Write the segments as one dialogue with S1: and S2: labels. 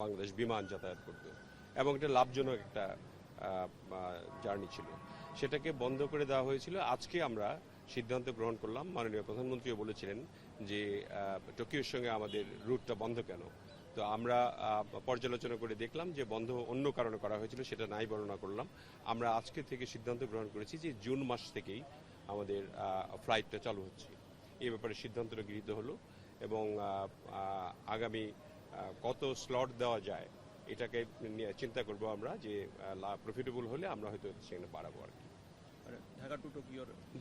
S1: বাংলাদেশ বিমান যাতায়াত করত এবং এটা লাভজনক একটা জার্নি ছিল, সেটাকে বন্ধ করে দেওয়া হয়েছিল। আজকে আমরা সিদ্ধান্ত গ্রহণ করলাম, মাননীয় প্রধানমন্ত্রীও বলেছিলেন যে টোকিওর সঙ্গে আমাদের রুটটা বন্ধ কেন। তো আমরা পর্যালোচনা করে দেখলাম যে বন্ধ অন্য কারণে করা হয়েছিল, সেটা নাই বর্ণনা করলাম। আমরা আজকে থেকে সিদ্ধান্ত গ্রহণ করেছি যে জুন মাস থেকেই আমাদের ফ্লাইটটা চালু হচ্ছে। এই ব্যাপারে সিদ্ধান্তটা গৃহীত হলো এবং আগামী কত স্লট দেওয়া যায় এটাকে নিয়ে চিন্তা করব আমরা, যে প্রফিটেবল হলে আমরা হয়তো সেখানে বাড়াবো আর কি।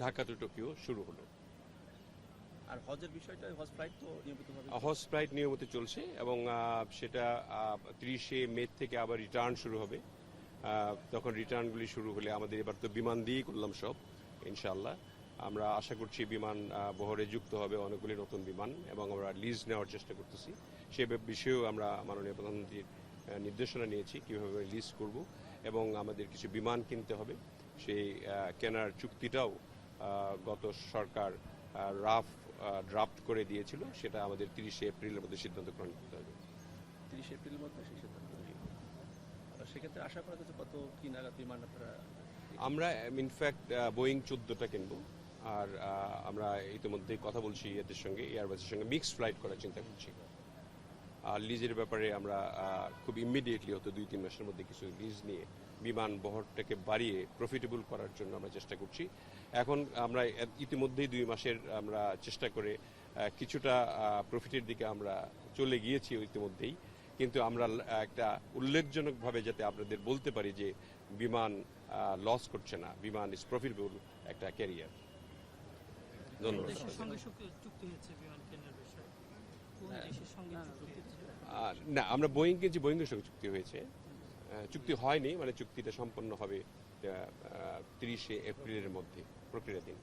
S1: ঢাকা টু টোকিও শুরু হলো।
S2: আর হজের বিষয়টা, হজ ফ্লাইট তো নিয়মিতভাবে
S1: হজ ফ্লাইট নিয়মিত চলছে এবং সেটা 30শে মে থেকে আবার রিটার্ন শুরু হবে। তখন রিটার্নগুলি শুরু হলে আমাদের এবার তো বিমান দিয়েই করলাম সব, ইনশাআল্লাহ আমরা আশা করছি বিমান বহরে যুক্ত হবে অনেকগুলি নতুন বিমান এবং আমরা লিজ নেওয়ার চেষ্টা করতেছি। সে বিষয়েও আমরা মাননীয় প্রধানমন্ত্রীর নির্দেশনা নিয়েছি কিভাবে লিজ করব এবং আমাদের কিছু বিমান কিনতে হবে। সেই কেনার চুক্তিটাও গত সরকার ড্রাফট করে দিয়েছিল, সেটা আমাদের 30শে এপ্রিলের মধ্যে সিদ্ধান্ত গ্রহণ করতে হবে।
S2: 30 এপ্রিলের মধ্যে সেই সিদ্ধান্ত। সেক্ষেত্রে আশা করা যাচ্ছে কত কি নাগাদ বিমান আপনারা?
S1: আমরা ইনফ্যাক্ট বোয়িং 14টা কিনবো, আর আমরা ইতিমধ্যেই কথা বলছি এদের সঙ্গে, এয়ারবাসের সঙ্গে মিক্সড ফ্লাইট করার চিন্তা করছি। আর লিজের ব্যাপারে আমরা খুব ইমিডিয়েটলি হয়তো 2-3 মাসের মধ্যে কিছু লিজ নিয়ে বিমান বহরটাকে বাড়িয়ে প্রফিটেবল করার জন্য আমরা চেষ্টা করছি। এখন আমরা ইতিমধ্যেই 2 মাসের আমরা চেষ্টা করে কিছুটা প্রফিটের দিকে আমরা চলে গিয়েছি ইতিমধ্যেই, কিন্তু আমরা একটা উল্লেখজনকভাবে যাতে আপনাদের বলতে পারি যে বিমান লস করছে না, বিমান ইজ প্রফিটেবল একটা ক্যারিয়ার। ধন্যবাদ। না, আমরা বোয়িং কিনছি, বোয়িংয়ের সঙ্গে চুক্তি হয়েছে, চুক্তি হয়নি, মানে চুক্তিটা সম্পন্ন হবে 30শে এপ্রিলের মধ্যে, প্রক্রিয়াধীন।